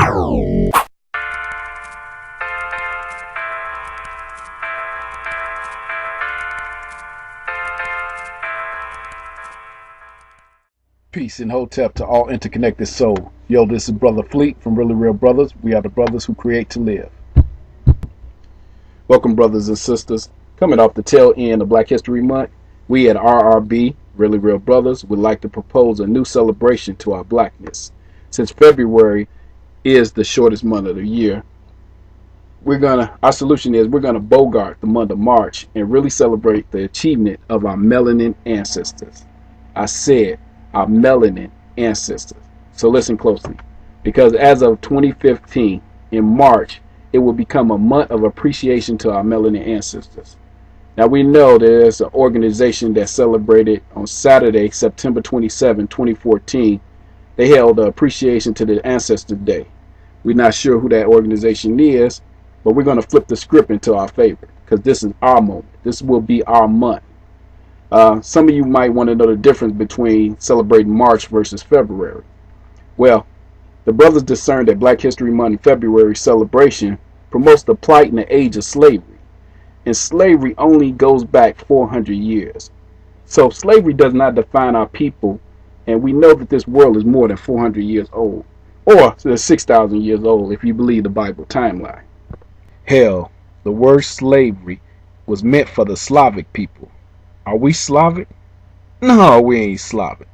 Peace and hotep to all interconnected soul. Yo, this is Brother Fleet from Really Real Brothers. We are the brothers who create to live. Welcome, brothers and sisters. Coming off the tail end of Black History Month, we at RRB, Really Real Brothers, would like to propose a new celebration to our blackness. Since February is the shortest month of the year, our solution is we're gonna bogart the month of March and really celebrate the achievement of our melanin ancestors. I said our melanin ancestors. So listen closely, because as of 2015, in March, it will become a month of appreciation to our melanin ancestors. Now we know there's an organization that celebrated on Saturday, September 27, 2014. They held an appreciation to the Ancestor Day. We're not sure who that organization is, but we're going to flip the script into our favor, because this is our moment. This will be our month. Some of you might want to know the difference between celebrating March versus February. Well, the brothers discerned that Black History Month in February celebration promotes the plight and the age of slavery. And slavery only goes back 400 years. So slavery does not define our people, and we know that this world is more than 400 years old. Or 6,000 years old if you believe the Bible timeline. Hell, the word slavery was meant for the Slavic people. Are we Slavic? No, we ain't Slavic.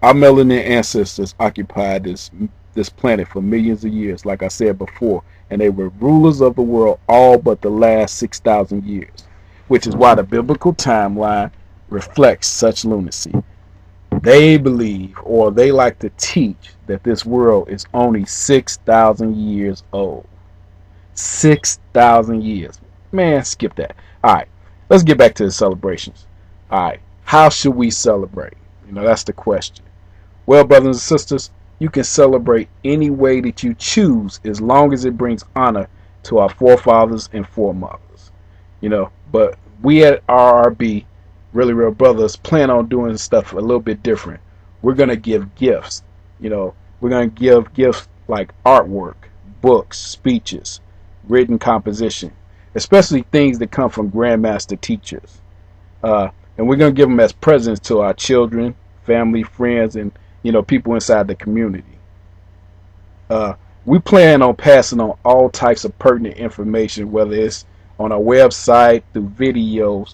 Our melanin ancestors occupied this planet for millions of years, like I said before, and they were rulers of the world all but the last 6,000 years, which is why the biblical timeline reflects such lunacy. They believe, or they like to teach, that this world is only 6,000 years old. 6,000 years. Man, skip that. All right, let's get back to the celebrations. All right, how should we celebrate? That's the question. Well, brothers and sisters, you can celebrate any way that you choose, as long as it brings honor to our forefathers and foremothers. But we at RRB, Really Real Brothers, plan on doing stuff a little bit different. We're going to give gifts. We're going to give gifts like artwork, books, speeches, written composition, especially things that come from grandmaster teachers. And we're going to give them as presents to our children, family, friends, and people inside the community. We plan on passing on all types of pertinent information, whether it's on our website, through videos,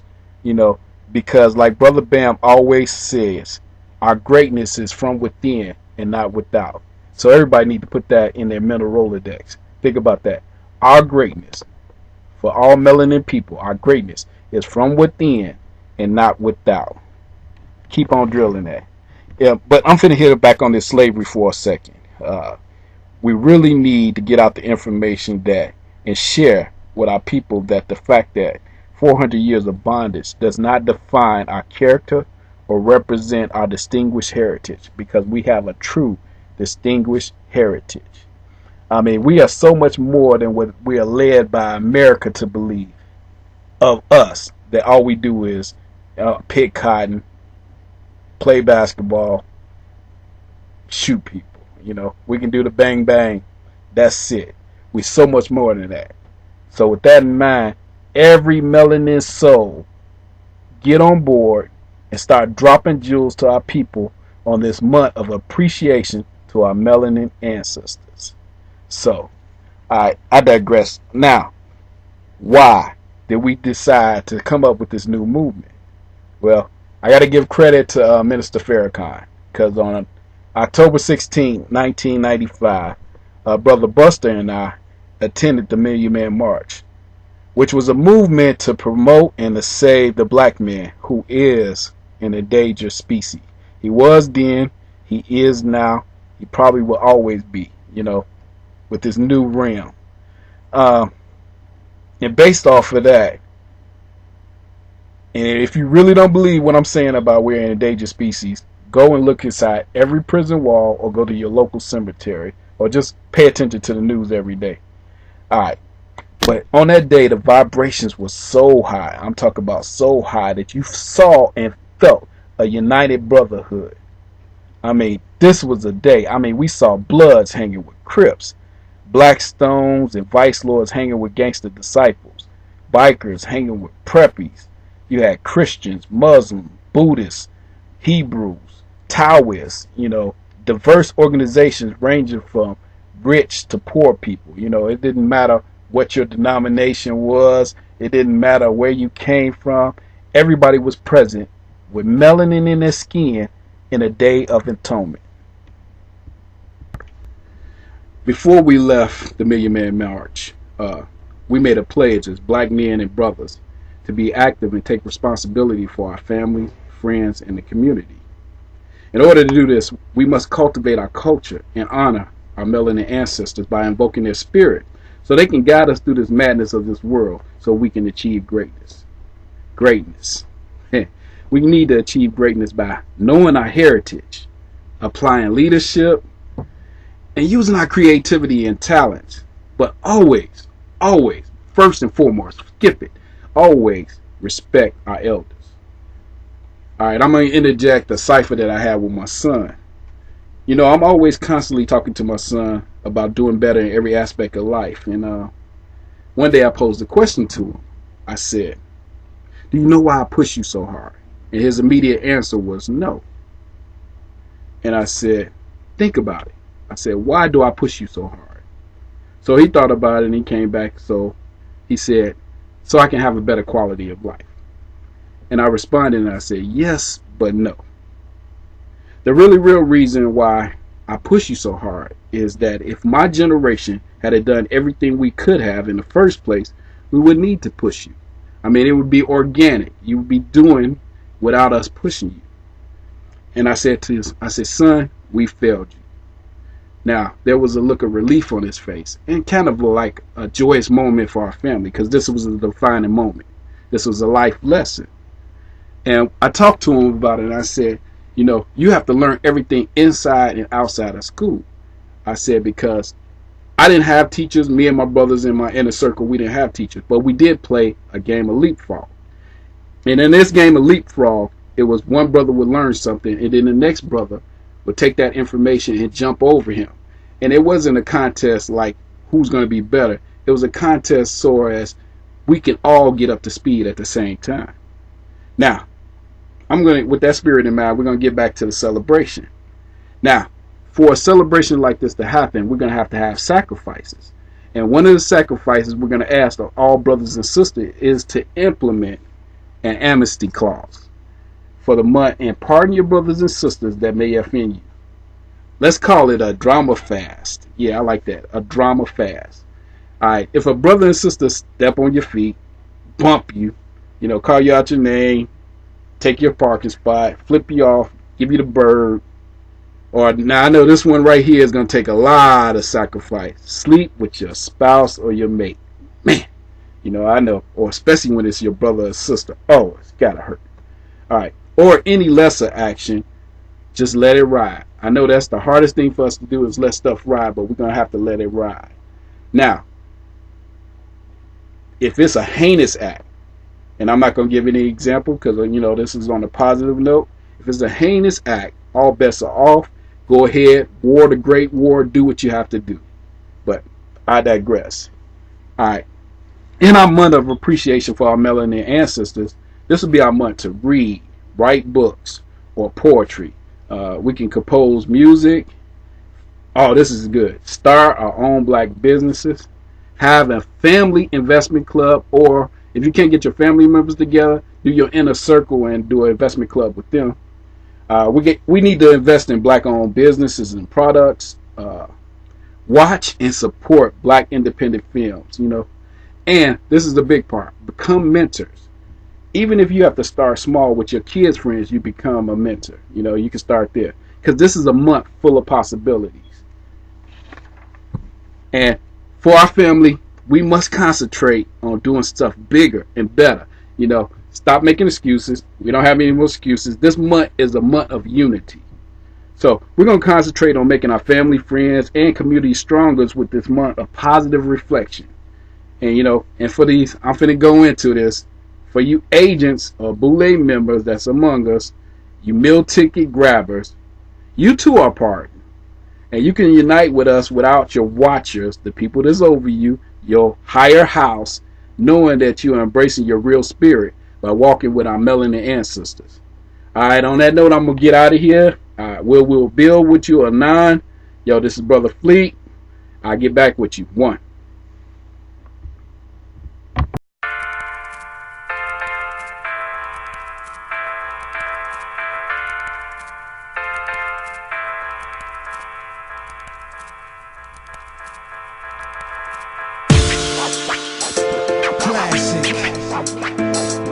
because like Brother Bam always says, our greatness is from within and not without. So everybody need to put that in their mental Rolodex. Think about that. Our greatness, for all melanin people, our greatness is from within and not without. Keep on drilling that. Yeah, but I'm finna hit it back on this slavery for a second. We really need to get out the information and share with our people that the fact that 400 years of bondage does not define our character or represent our distinguished heritage, because we have a true distinguished heritage. We are so much more than what we are led by America to believe of us, that all we do is pick cotton, play basketball, shoot people. We can do the bang bang. That's it. We're so much more than that. So with that in mind, every melanin soul, get on board and start dropping jewels to our people on this month of appreciation to our melanin ancestors. So, I digress. Now, why did we decide to come up with this new movement? Well, I got to give credit to Minister Farrakhan, because on October 16, 1995, Brother Buster and I attended the Million Man March, which was a movement to promote and to save the black man, who is an endangered species. He was then, he is now, he probably will always be, with this new realm. And based off of that, and if you really don't believe what I'm saying about we're an endangered species, go and look inside every prison wall, or go to your local cemetery, or just pay attention to the news every day. Alright, but on that day, the vibrations were so high, I'm talking about so high, that you saw and felt a united brotherhood. This was a day, we saw Bloods hanging with Crips. Blackstones and vice lords hanging with gangster disciples, bikers hanging with preppies. You had Christians, Muslims, Buddhists, Hebrews, Taoists, diverse organizations ranging from rich to poor people. It didn't matter what your denomination was, it didn't matter where you came from. Everybody was present with melanin in their skin in a day of atonement. Before we left the Million Man March, we made a pledge as black men and brothers to be active and take responsibility for our families, friends, and the community. In order to do this, we must cultivate our culture and honor our melanin ancestors by invoking their spirit so they can guide us through this madness of this world so we can achieve greatness. Greatness. We need to achieve greatness by knowing our heritage, applying leadership, and using our creativity and talents. But always, first and foremost, skip it, always respect our elders. Alright, I'm going to interject a cipher that I have with my son. I'm always constantly talking to my son about doing better in every aspect of life. And one day I posed a question to him. I said, do you know why I push you so hard? And his immediate answer was no. And I said, think about it. I said, why do I push you so hard? So he thought about it and he came back. So he said, so I can have a better quality of life. And I responded and I said, yes, but no. The really real reason why I push you so hard is that if my generation had done everything we could have in the first place, we would need to push you. I mean, it would be organic. You would be doing without us pushing you. And I said, son, we failed you. Now, there was a look of relief on his face and kind of like a joyous moment for our family because this was a defining moment. This was a life lesson. And I talked to him about it and I said, you have to learn everything inside and outside of school. I said, because I didn't have teachers. Me and my brothers in my inner circle, we didn't have teachers. But we did play a game of leapfrog. And in this game of leapfrog, it was one brother would learn something and then the next brother would take that information and jump over him. And it wasn't a contest like who's going to be better. It was a contest so as we can all get up to speed at the same time. Now, with that spirit in mind, we're going to get back to the celebration. Now, for a celebration like this to happen, we're going to have sacrifices. And one of the sacrifices we're going to ask of all brothers and sisters is to implement an amnesty clause for the month and pardon your brothers and sisters that may offend you. Let's call it a drama fast. Yeah, I like that. A drama fast. Alright, if a brother and sister step on your feet, bump you, call you out your name, take your parking spot, flip you off, give you the bird, or now I know this one right here is going to take a lot of sacrifice. Sleep with your spouse or your mate. Man, I know. Or especially when it's your brother or sister. Oh, it's got to hurt. Alright. Or any lesser action, just let it ride. I know that's the hardest thing for us to do is let stuff ride, but we're going to have to let it ride. Now, if it's a heinous act, and I'm not going to give any example because, this is on a positive note. If it's a heinous act, all bets are off. Go ahead, war the great war, do what you have to do. But I digress. All right. In our month of appreciation for our melanin ancestors, this will be our month to read, write books, or poetry. We can compose music. Oh, this is good. Start our own black businesses. Have a family investment club, or if you can't get your family members together, do your inner circle and do an investment club with them. We need to invest in black-owned businesses and products. Watch and support black independent films, And this is the big part. Become mentors. Even if you have to start small with your kids' friends, you become a mentor. You can start there. Because this is a month full of possibilities. And for our family, we must concentrate on doing stuff bigger and better. Stop making excuses. We don't have any more excuses. This month is a month of unity. So we're going to concentrate on making our family, friends, and community stronger with this month of positive reflection. And, and for these, I'm finna go into this. For you agents or Boule members that's among us, you meal ticket grabbers, you too are pardoned. And you can unite with us without your watchers, the people that's over you, your higher house, knowing that you are embracing your real spirit by walking with our melanin ancestors. All right, on that note, I'm going to get out of here. We'll build with you a 9. Yo, this is Brother Fleet. I'll get back with you. 1. Classic.